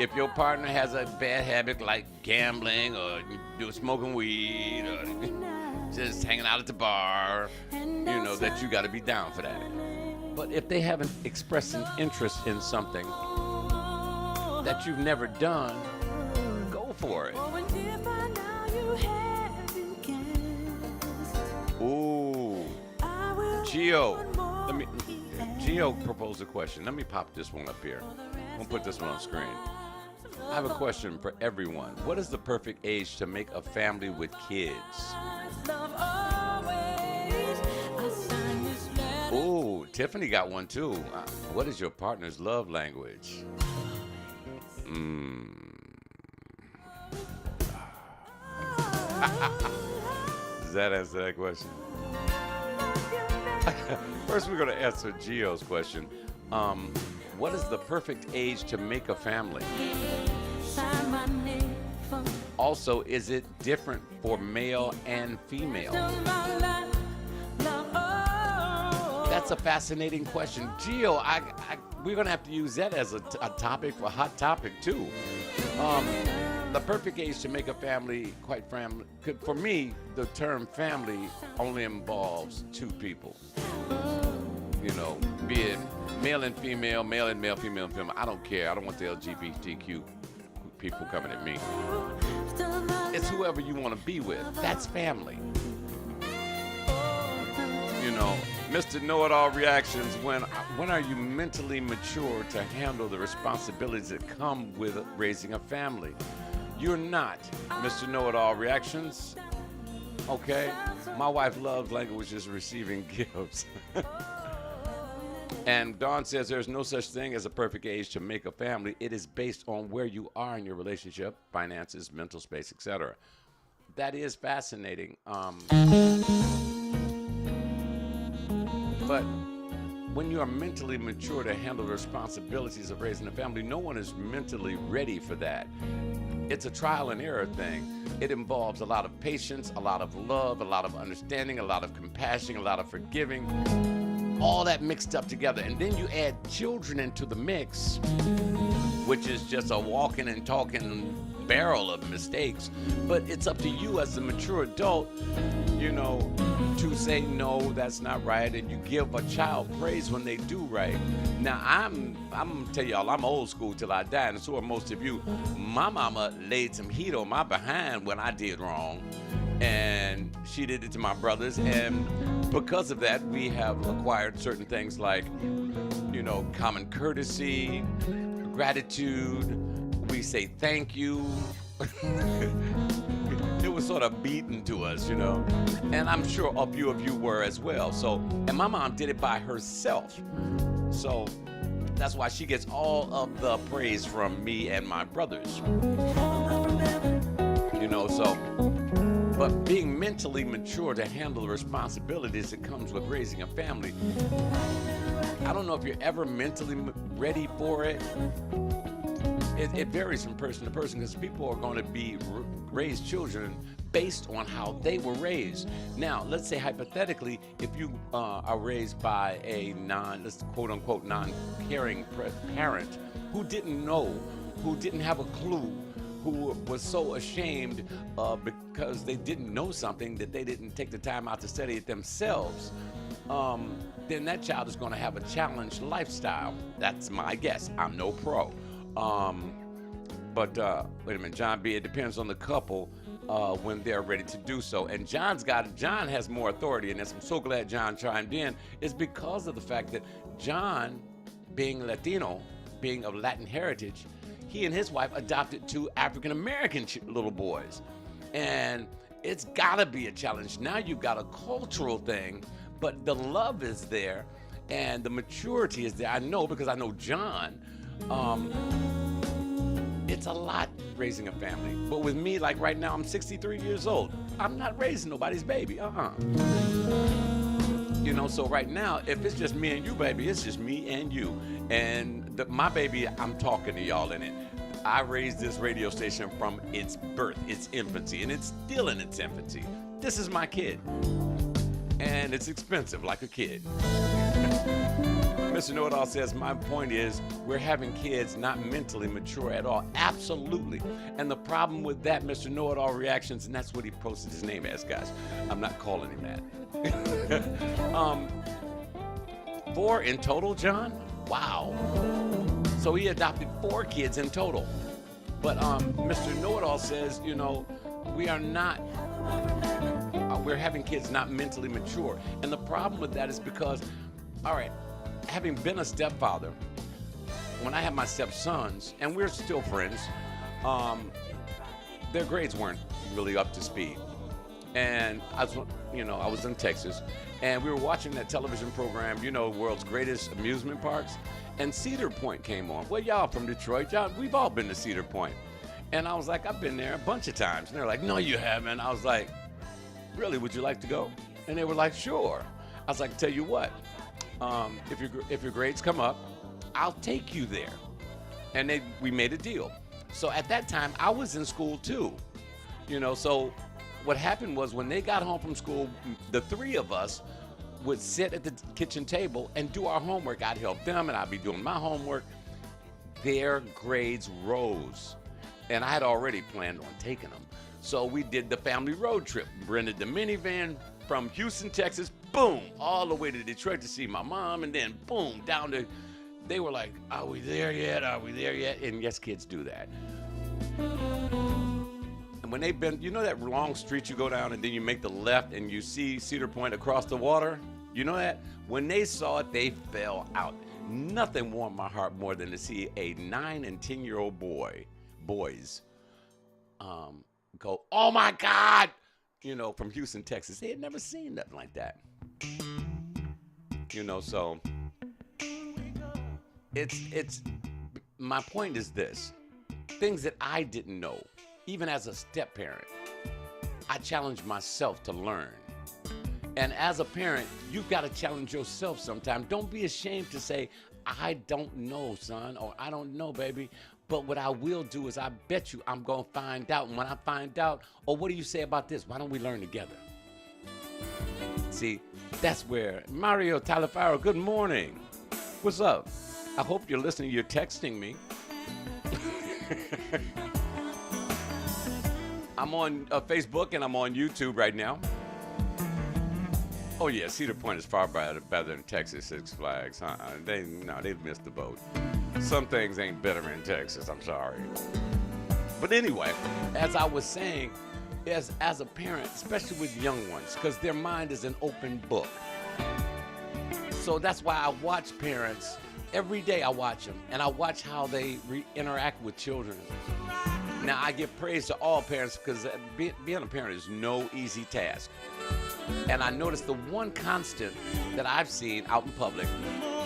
if your partner has a bad habit like gambling or smoking weed or just hanging out at the bar, that you got to be down for that. But if they haven't expressed an interest in something that you've never done, go for it. Ooh, Gio proposed a question. Let me pop this one up here. I'm gonna put this one on screen. I have a question for everyone. What is the perfect age to make a family with kids? Ooh, Tiffany got one too. What is your partner's love language? Does that answer that question? First, we're going to answer Gio's question. What is the perfect age to make a family? Also, is it different for male and female? That's a fascinating question. Gio, we're going to have to use that as a topic, for a hot topic, too. The perfect age to make a family, quite frankly, for me, the term family only involves two people. Be it male and female, male and male, female and female. I don't care. I don't want the LGBTQ people coming at me. It's whoever you want to be with. That's family. Mr. Know-It-All Reactions, when are you mentally mature to handle the responsibilities that come with raising a family? You're not, Mr. Know-It-All Reactions. Okay? My wife loves language is receiving gifts. And Dawn says there's no such thing as a perfect age to make a family. It is based on where you are in your relationship, finances, mental space, etc. That is fascinating. But when you are mentally mature to handle the responsibilities of raising a family, no one is mentally ready for that. It's a trial and error thing. It involves a lot of patience, a lot of love, a lot of understanding, a lot of compassion, a lot of forgiving, all that mixed up together. And then you add children into the mix, which is just a walking and talking barrel of mistakes. But it's up to you as a mature adult, to say, no, that's not right. And you give a child praise when they do right. Now, I'm going to tell y'all, I'm old school till I die, and so are most of you. My mama laid some heat on my behind when I did wrong. And she did it to my brothers. And because of that, we have acquired certain things like, common courtesy, gratitude. We say thank you. It was sort of beaten to us, and I'm sure a few of you were as well. So, and my mom did it by herself. So that's why she gets all of the praise from me and my brothers. But being mentally mature to handle the responsibilities that comes with raising a family, I don't know if you're ever mentally ready for it. It varies from person to person, because people are going to be raised children based on how they were raised. Now, let's say hypothetically, if you are raised by a let's quote unquote non-caring parent who didn't know, who didn't have a clue, who was so ashamed because they didn't know something that they didn't take the time out to study it themselves, then that child is going to have a challenged lifestyle. That's my guess. I'm no pro. But wait a minute, John B., it depends on the couple when they're ready to do so. And John has more authority in this. I'm so glad John chimed in. It's because of the fact that John, being Latino, being of Latin heritage, he and his wife adopted two African-American little boys. And it's gotta be a challenge. Now you've got a cultural thing, but the love is there and the maturity is there. I know, because I know John. It's a lot raising a family. But with me, like right now, I'm 63 years old. I'm not raising nobody's baby. So right now, if it's just me and you, baby, it's just me and you. And my baby, I'm talking to y'all in it. I raised this radio station from its birth, its infancy, and it's still in its infancy. This is my kid. and it's expensive, like a kid. Mr. Know-It-All says, my point is we're having kids not mentally mature at all. Absolutely. And the problem with that, Mr. Know-It-All Reactions, and that's what he posted his name as, guys. I'm not calling him that. 4 in total, John? Wow. So he adopted 4 kids in total. But Mr. Know-It-All says, you know, we are not, we're having kids not mentally mature. And the problem with that is because, all right, having been a stepfather, when I had my stepsons, and we're still friends, their grades weren't really up to speed. And I was in Texas, and we were watching that television program, World's Greatest Amusement Parks, and Cedar Point came on. Well, y'all from Detroit, we've all been to Cedar Point. And I was like, I've been there a bunch of times. And they're like, no, you haven't. I was like, really, would you like to go? And they were like, sure. I was like, tell you what, if your grades come up, I'll take you there. And we made a deal. So at that time, I was in school too. So what happened was when they got home from school, the 3 of us would sit at the kitchen table and do our homework. I'd help them and I'd be doing my homework. Their grades rose. And I had already planned on taking them. So we did the family road trip, rented the minivan from Houston, Texas, boom, all the way to Detroit to see my mom, and then boom, down to, they were like, are we there yet? Are we there yet? And yes, kids do that. And when they've been, that long street you go down and then you make the left and you see Cedar Point across the water? You know that? When they saw it, they fell out. Nothing warmed my heart more than to see a 9 and 10-year-old boys go, oh my God, from Houston, Texas. They had never seen nothing like that. So it's my point is this. Things that I didn't know, even as a step parent, I challenged myself to learn. And as a parent, you've got to challenge yourself sometimes. Don't be ashamed to say, I don't know, son, or I don't know, baby. But what I will do is I bet you I'm going to find out. And when I find out, what do you say about this? Why don't we learn together? See, that's where Mario Talifaro, good morning. What's up? I hope you're listening. You're texting me. I'm on Facebook and I'm on YouTube right now. Oh yeah, Cedar Point is far better than Texas Six Flags. They've missed the boat. Some things ain't better in Texas, I'm sorry. But anyway, as I was saying, as a parent, especially with young ones, because their mind is an open book. So that's why I watch parents. Every day I watch them, and I watch how they interact with children. Now, I give praise to all parents because being a parent is no easy task. And I noticed the one constant that I've seen out in public,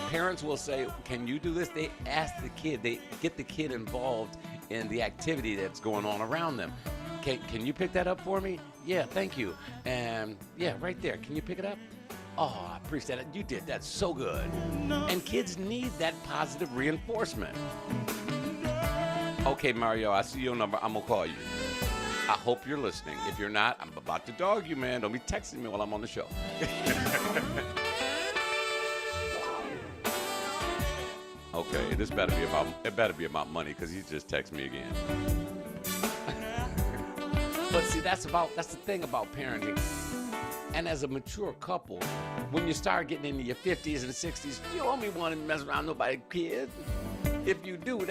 parents will say, can you do this? They ask the kid, they get the kid involved in the activity that's going on around them. Can you pick that up for me? Yeah, thank you. And yeah, right there. Can you pick it up? Oh, I appreciate it. You did that so good. And kids need that positive reinforcement. Okay, Mario, I see your number. I'm going to call you. I hope you're listening. If you're not, I'm about to dog you, man. Don't be texting me while I'm on the show. Okay, it better be about money because he just texted me again. But see, that's the thing about parenting. And as a mature couple, when you start getting into your 50s and 60s, you don't be wanting to mess around nobody's kids. If you do,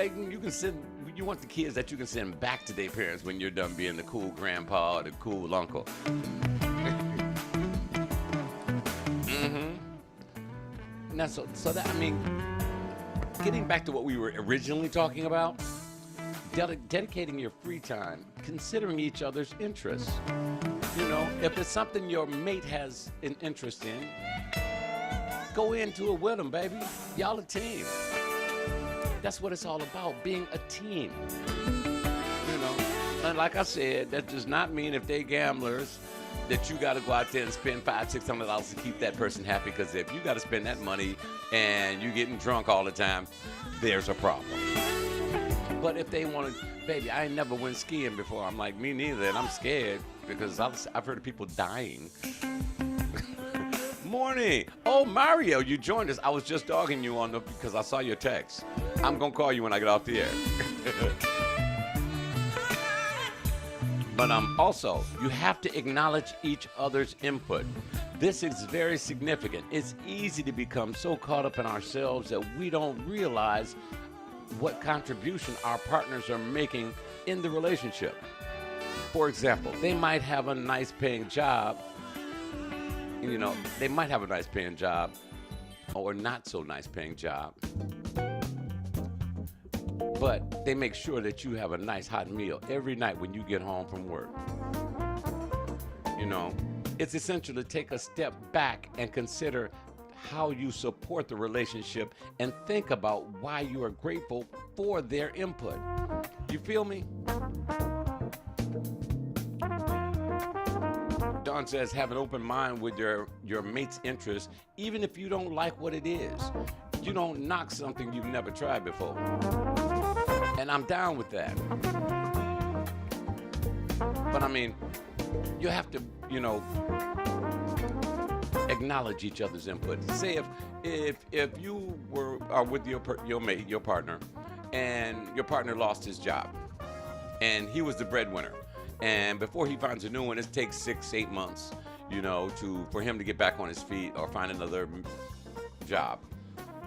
you want the kids that you can send back to their parents when you're done being the cool grandpa or the cool uncle. Now, so that, getting back to what we were originally talking about, dedicating your free time, considering each other's interests. If it's something your mate has an interest in, go into it with them, baby. Y'all a team. That's what it's all about, being a team. And like I said, that does not mean if they gamblers that you got to go out there and spend $500-$600 to keep that person happy. Because if you got to spend that money and you getting drunk all the time, there's a problem. But if they want to, baby, I ain't never went skiing before. I'm like, me neither, and I'm scared because I've heard of people dying. Morning. Oh, Mario, you joined us. I was just dogging you because I saw your text. I'm going to call you when I get off the air. But also, you have to acknowledge each other's input. This is very significant. It's easy to become so caught up in ourselves that we don't realize what contribution our partners are making in the relationship. For example, they might have a nice paying job. You know, they might have a nice paying job or not so nice paying job. But they make sure that you have a nice hot meal every night when you get home from work. You know, it's essential to take a step back and consider how you support the relationship and think about why you are grateful for their input. You feel me? Don says, have an open mind with your mate's interest, even if you don't like what it is. You don't knock something you've never tried before. And I'm down with that. But I mean, you have to, you know, acknowledge each other's input. Say if you are with your mate, your partner, and your partner lost his job, and he was the breadwinner, and before he finds a new one, it takes 6-8 months, you know, for him to get back on his feet or find another job,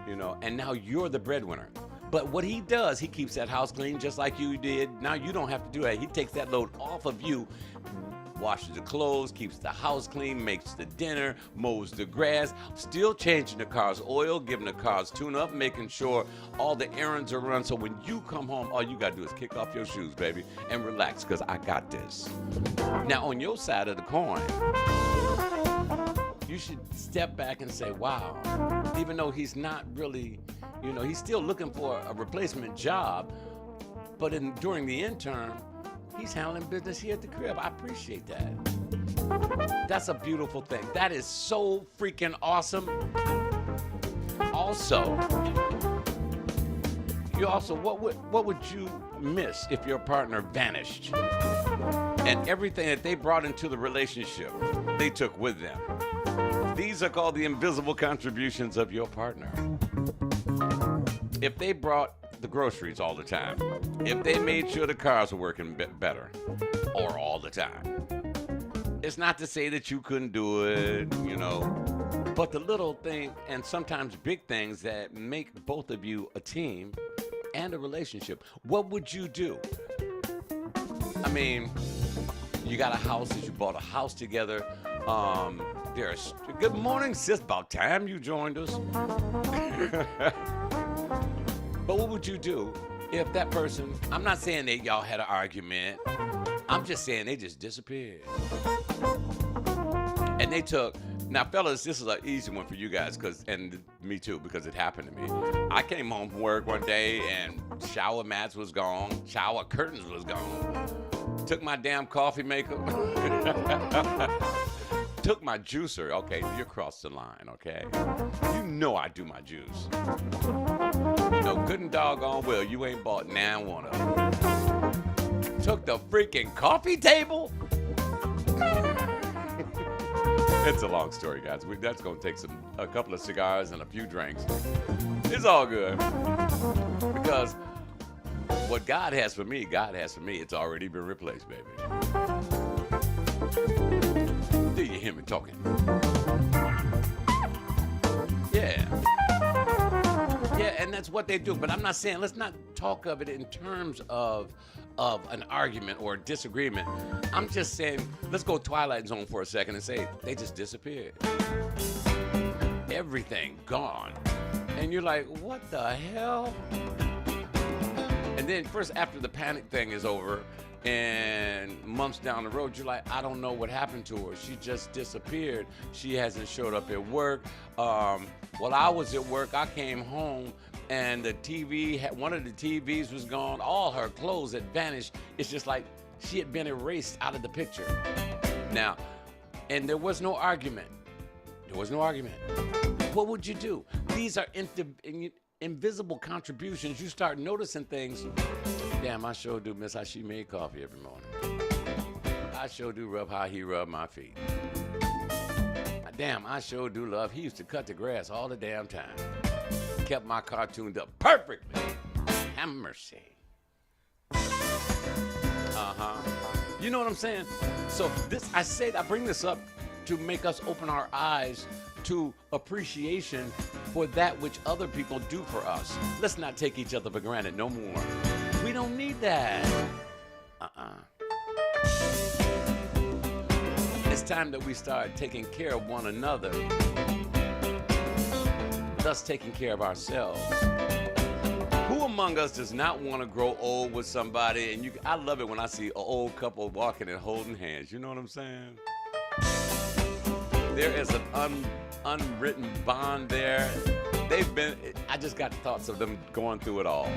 you know, and now you're the breadwinner. But what he does, he keeps that house clean just like you did. Now you don't have to do that. He takes that load off of you, washes the clothes, keeps the house clean, makes the dinner, mows the grass, still changing the car's oil, giving the car's tune-up, making sure all the errands are run. So when you come home, all you got to do is kick off your shoes, baby, and relax, because I got this. Now, on your side of the coin, you should step back and say, wow, even though he's not really, you know, he's still looking for a replacement job, but during the intern, he's handling business here at the crib. I appreciate that. That's a beautiful thing. That is so freaking awesome. Also, what would you miss if your partner vanished and everything that they brought into the relationship they took with them? These are called the invisible contributions of your partner. If they brought the groceries all the time, if they made sure the cars were working better or all the time, it's not to say that you couldn't do it, you know, but the little thing and sometimes big things that make both of you a team and a relationship. What would you do? I mean, you got a house that you bought a house together. Good morning, sis. About time you joined us. But what would you do if that person, I'm not saying that y'all had an argument, I'm just saying they just disappeared. And they took, now fellas, this is an easy one for you guys, and me too, because it happened to me. I came home from work one day and shower mats was gone, shower curtains was gone. Took my damn coffee maker. Took my juicer. Okay, you crossed the line, okay? You know I do my juice. No good and doggone well, you ain't bought now one of them. Took the freaking coffee table? It's a long story, guys. That's going to take a couple of cigars and a few drinks. It's all good. Because what God has for me, it's already been replaced, baby. Do you hear me talking? Yeah. Yeah, and that's what they do. But I'm not saying, let's not talk of it in terms of an argument or a disagreement. I'm just saying, let's go Twilight Zone for a second and say, they just disappeared. Everything gone. And you're like, what the hell? And then first, after the panic thing is over, and months down the road, you're like, I don't know what happened to her. She just disappeared. She hasn't showed up at work. While I was at work, I came home and the TV, one of the TVs was gone. All her clothes had vanished. It's just like she had been erased out of the picture. Now, and there was no argument. What would you do? These are invisible contributions. You start noticing things. Damn, I sure do miss how she made coffee every morning. I sure do rub how he rubbed my feet. Damn, I sure do love. He used to cut the grass all the damn time. Kept my car tuned up perfectly. Have mercy. You know what I'm saying? So I bring this up to make us open our eyes to appreciation for that which other people do for us. Let's not take each other for granted no more. We don't need that. It's time that we start taking care of one another, thus taking care of ourselves. Who among us does not want to grow old with somebody? And I love it when I see an old couple walking and holding hands. You know what I'm saying? There is an unwritten bond there. I just got thoughts of them going through it all.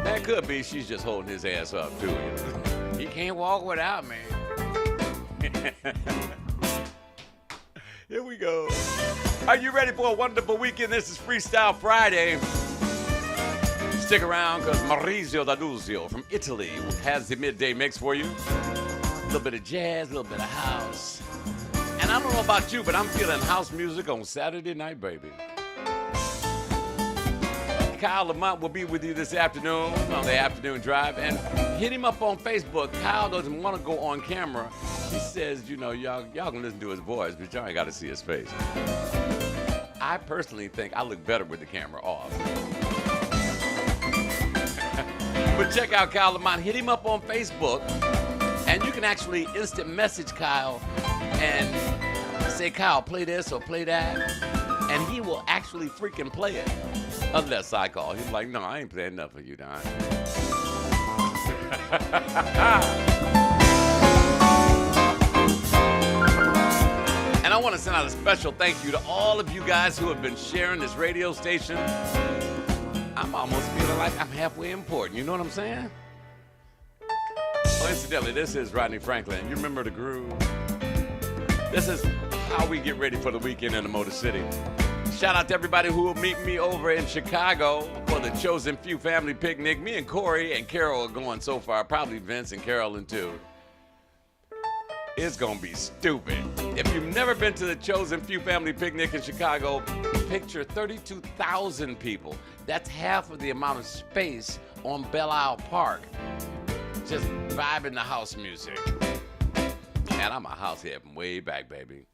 That could be she's just holding his ass up too. He can't walk without me. Here we go. Are you ready for a wonderful weekend? This is Freestyle Friday. Stick around because Maurizio D'Annunzio from Italy has the midday mix for you. A little bit of jazz, a little bit of house. And I don't know about you, but I'm feeling house music on Saturday night, baby. Kyle Lamont will be with you this afternoon on the afternoon drive. And hit him up on Facebook. Kyle doesn't want to go on camera. He says, y'all can listen to his voice, but y'all ain't got to see his face. I personally think I look better with the camera off. But check out Kyle Lamont. Hit him up on Facebook. And you can actually instant message Kyle and say, Kyle, play this or play that. And he will actually freaking play it. Unless I call. He's like, no, I ain't playing enough for you, Don. And I want to send out a special thank you to all of you guys who have been sharing this radio station. I'm almost feeling like I'm halfway important. You know what I'm saying? Oh, incidentally, this is Rodney Franklin. You remember the groove? This is how we get ready for the weekend in the Motor City. Shout out to everybody who will meet me over in Chicago for the Chosen Few Family Picnic. Me and Corey and Carol are going so far. Probably Vince and Carolyn too. It's going to be stupid. If you've never been to the Chosen Few Family Picnic in Chicago, picture 32,000 people. That's half of the amount of space on Belle Isle Park. Just vibing the house music. Man, I'm a house head from way back, baby.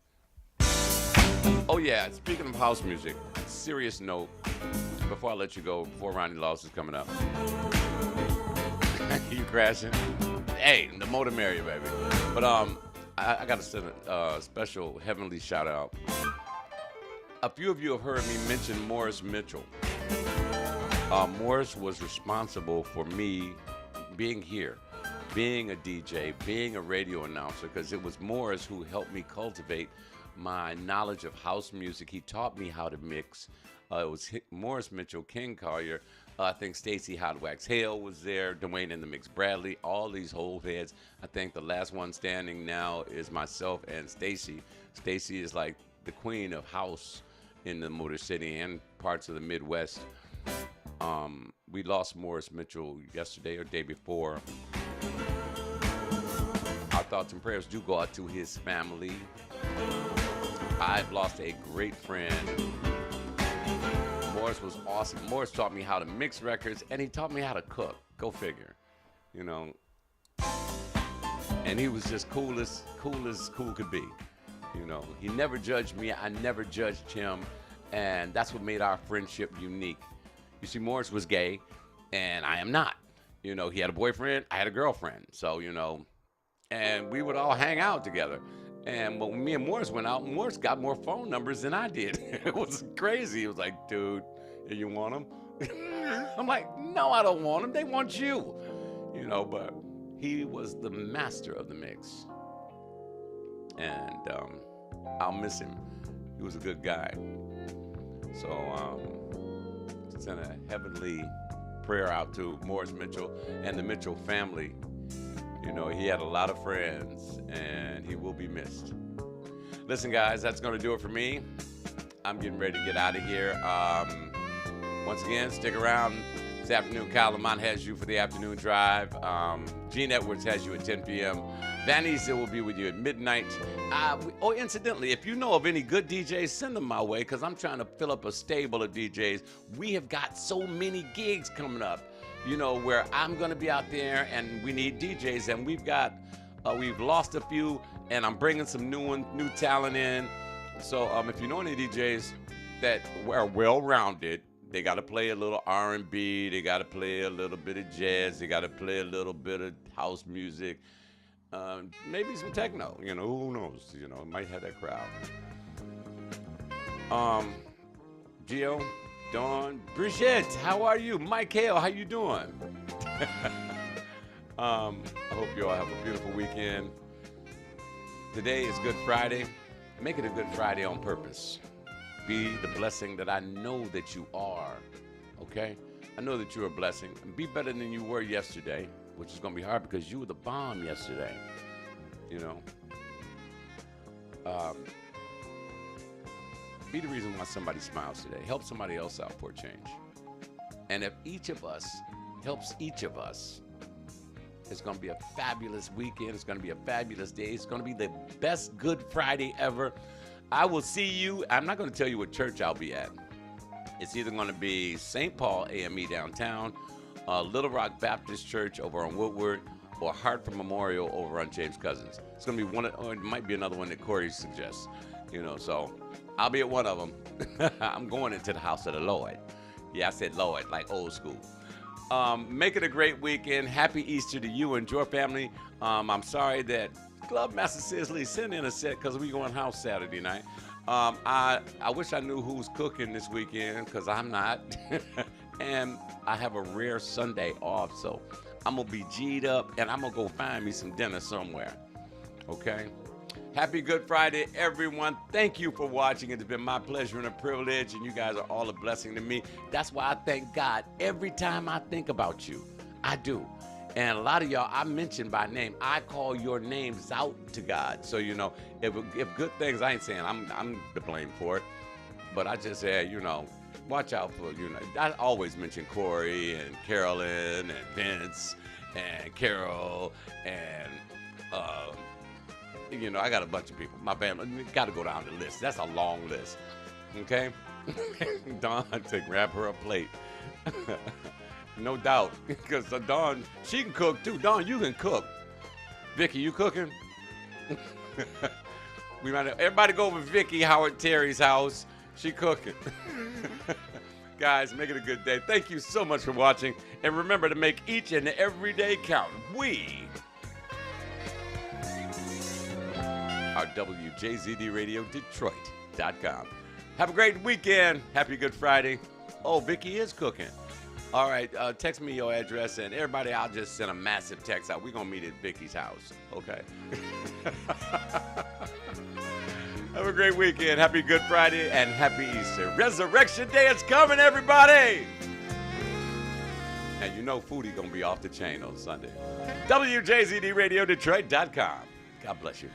Oh, yeah, speaking of house music, serious note, before I let you go, before Ronnie Laws is coming up. You crashing? Hey, the motor Mary, baby. But I got to send a special heavenly shout out. A few of you have heard me mention Morris Mitchell. Morris was responsible for me being here, being a DJ, being a radio announcer, because it was Morris who helped me cultivate my knowledge of house music. He taught me how to mix. It was Morris Mitchell, King Collier, I think Stacy Hot Wax Hale was there, Dwayne in the Mix Bradley, all these whole heads. I think the last one standing now is myself and Stacy. Stacy is like the queen of house in the Motor City and parts of the Midwest. We lost Morris Mitchell yesterday or day before. Our thoughts and prayers do go out to his family. I've lost a great friend. Morris was awesome. Morris taught me how to mix records, and he taught me how to cook. Go figure, you know. And he was just cool as cool could be. You know, he never judged me. I never judged him, and that's what made our friendship unique. You see, Morris was gay, and I am not. You know, he had a boyfriend, I had a girlfriend. So, you know, and we would all hang out together. And when me and Morris went out, Morris got more phone numbers than I did. It was crazy. He was like, dude, you want them? I'm like, no, I don't want them. They want you. You know, but he was the master of the mix. And I'll miss him. He was a good guy. So send a heavenly prayer out to Morris Mitchell and the Mitchell family. You know, he had a lot of friends, and he will be missed. Listen, guys, that's going to do it for me. I'm getting ready to get out of here. Once again, stick around. This afternoon, Kyle Lamont has you for the afternoon drive. Gene Edwards has you at 10 p.m. Van Easel will be with you at midnight. Incidentally, if you know of any good DJs, send them my way, because I'm trying to fill up a stable of DJs. We have got so many gigs coming up, where I'm going to be out there, and we need DJs, and we've lost a few, and I'm bringing some new talent in. So if you know any DJs that are well-rounded, they got to play a little R&B, they got to play a little bit of jazz, they got to play a little bit of house music, maybe some techno, who knows, it might have that crowd. Gio, Dawn, Brigitte, how are you? Mike Hale, how you doing? I hope you all have a beautiful weekend. Today is Good Friday. Make it a Good Friday on purpose. Be the blessing that I know that you are, okay? I know that you're a blessing. And be better than you were yesterday, which is going to be hard because you were the bomb yesterday, Be the reason why somebody smiles today. Help somebody else out for a change. And if each of us helps each of us, it's going to be a fabulous weekend. It's going to be a fabulous day. It's going to be the best Good Friday ever. I will see you. I'm not going to tell you what church I'll be at. It's either going to be St. Paul AME downtown, Little Rock Baptist Church over on Woodward, or Hartford Memorial over on James Cousins. It's going to be one, or it might be another one that Corey suggests. So I'll be at one of them. I'm going into the house of the Lord. Yeah, I said Lord, like old school. Make it a great weekend. Happy Easter to you and your family. I'm sorry that Club Master Sisley sent in a set because we going house Saturday night. I wish I knew who's cooking this weekend, because I'm not. And I have a rare Sunday off, so I'm going to be G'd up, and I'm going to go find me some dinner somewhere. Okay? Happy Good Friday, everyone. Thank you for watching. It's been my pleasure and a privilege, and you guys are all a blessing to me. That's why I thank God every time I think about you. I do. And a lot of y'all I mention by name. I call your names out to God. So, if good things, I ain't saying I'm to blame for it. But I just say, watch out for, I always mention Corey and Carolyn and Vince and Carol and, I got a bunch of people. My family, got to go down the list. That's a long list. Okay? Dawn to grab her a plate. No doubt. Because Dawn, she can cook too. Dawn, you can cook. Vicky, you cooking? Everybody go over Vicky Howard Terry's house. She cooking. Guys, make it a good day. Thank you so much for watching. And remember to make each and every day count. We are WJZD Radio Detroit.com. Have a great weekend. Happy Good Friday. Oh, Vicky is cooking. All right, text me your address, and everybody, I'll just send a massive text out. We're going to meet at Vicky's house, okay? Have a great weekend. Happy Good Friday, and happy Easter. Resurrection Day is coming, everybody! And Foodie going to be off the chain on Sunday. WJZD Radio Detroit.com. God bless you.